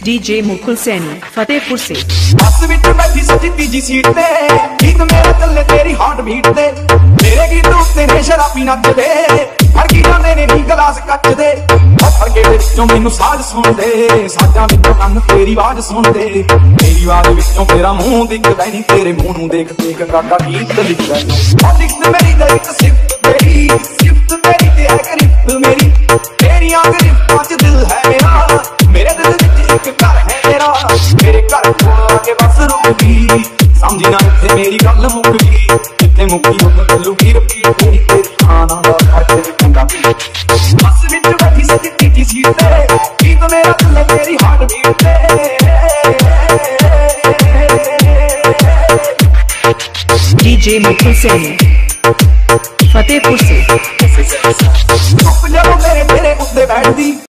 DJ Mukul Saini Fatehpur से। बस विच बैठी सच्ची तीजी सीट ते गीत मेरा चले तेरी हार्ट बीट ते मेरे गीत उत्ते ने शराबी नचदे फड़की जांदे ने नी गलास कचदे फड़के विचों मैनू साज सुन दे साजां विचों कंन तेरी आवाज सुन दे मेरी आवाज विचों तेरा मुंह दिखदा नहीं तेरे मुंह नूं देख देख गागा गीत लिखदा ओ लिखत मेरी ते इक सिफ्त मेरी ते है गिरफ्त मेरी तेरियां गिरफ्तां च दिल है मेरा मेरे दिल विच एक घर है मेरा मेरे घर कोल आके बस रुक गई समझी ना इत्थे मेरी गल मुक गई जिथे मुक्की उत गल्लू की रिपीट तेरी खाना दा फर्क चंगा बस विच बैठी सच्ची तीजी सीट ते गीत मेरा चले तेरी हार्ट बीट ते डीजे मुकुल सैनी फतेहपुर से। जब मेरे तेरे उत्ते बैठदी